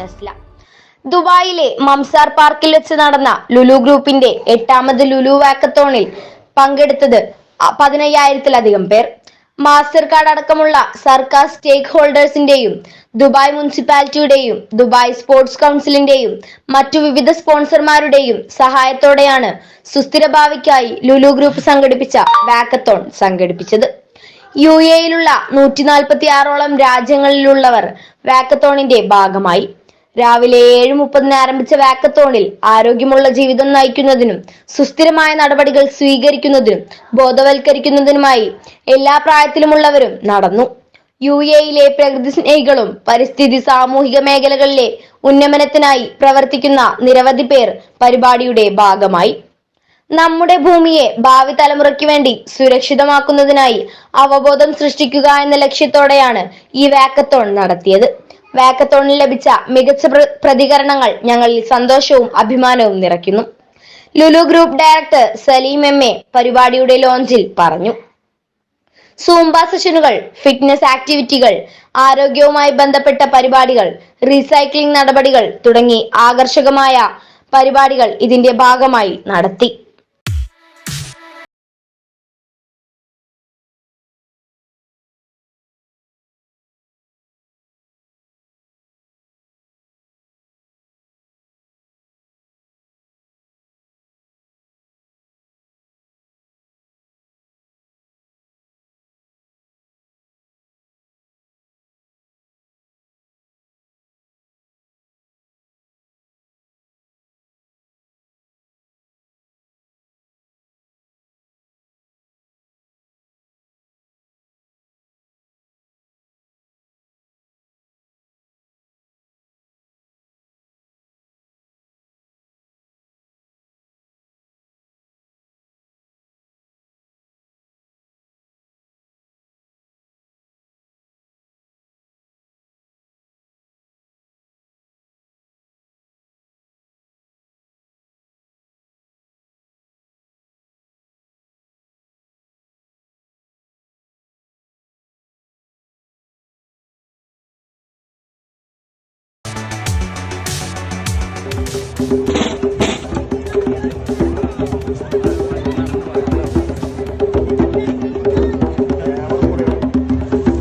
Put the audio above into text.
Nestlé. ദുബായിലെ Mamzar പാർക്കിൽ വെച്ച് നടന്ന ലുലു ഗ്രൂപ്പിന്റെ 8ാമത് ലുലു വാക്കത്തോണിൽ പങ്കെടുത്തത് 15,000-ലധികം പേർ. മാസ്റ്റർ കാർഡ് അടക്കമുള്ള സർക്കാർ സ്റ്റേക്ക് ഹോൾഡേഴ്സിന്റെയും ദുബായ് മുനിസിപ്പാലിറ്റിയുടെയും ദുബായ് സ്പോർട്സ് കൗൺസിലിന്റെയും മറ്റു വിവിധ സ്പോൺസർമാരുടെയും സഹായത്തോടെയാണ് സുസ്ഥിര ഭാവിക്കായി ലുലു ഗ്രൂപ്പ് സംഘടിപ്പിച്ച വാക്കത്തോൺ സംഘടിപ്പിച്ചത്. UAE-യിലുള്ള 146ഓളം രാജ്യങ്ങളിലുള്ളവർ വാക്കത്തോണിന്റെ ഭാഗമായി. രാവിലെ 7:30 ആരംഭിച്ച വാക്കത്തോണിൽ ആരോഗ്യമുള്ള ജീവിതം നയിക്കുന്നതിനും സുസ്ഥിരമായ നടപടികൾ സ്വീകരിക്കുന്നതിനും ബോധവൽക്കരിക്കുന്നതിനുമായി എല്ലാ പ്രായത്തിലുമുള്ളവരും നടന്നു. UAE-യിലെ പ്രകൃതി സ്നേഹികളും പരിസ്ഥിതി സാമൂഹിക മേഖലകളിലെ ഉന്നമനത്തിനായി പ്രവർത്തിക്കുന്ന നിരവധി പേർ പരിപാടിയുടെ ഭാഗമായി. നമ്മുടെ ഭൂമിയെ ഭാവി തലമുറയ്ക്ക് വേണ്ടി സുരക്ഷിതമാക്കുന്നതിനായി അവബോധം സൃഷ്ടിക്കുക എന്ന ലക്ഷ്യത്തോടെയാണ് ഈ വാക്കത്തോൺ നടത്തിയത്. വാക്കത്തോണിൽ ലഭിച്ച മികച്ച പ്രതികരണങ്ങൾ ഞങ്ങളിൽ സന്തോഷവും അഭിമാനവും നിറയ്ക്കുന്നു. Lulu group director Saleem MA പരിപാടിയുടെ ലോഞ്ചിൽ പറഞ്ഞു. സൂംബ സെഷനുകൾ, ഫിറ്റ്നസ് ആക്ടിവിറ്റികൾ, ആരോഗ്യവുമായി ബന്ധപ്പെട്ട പരിപാടികൾ, റീസൈക്ലിംഗ് നടപടികൾ തുടങ്ങി ആകർഷകമായ പരിപാടികൾ ഇതിന്റെ ഭാഗമായി നടത്തി.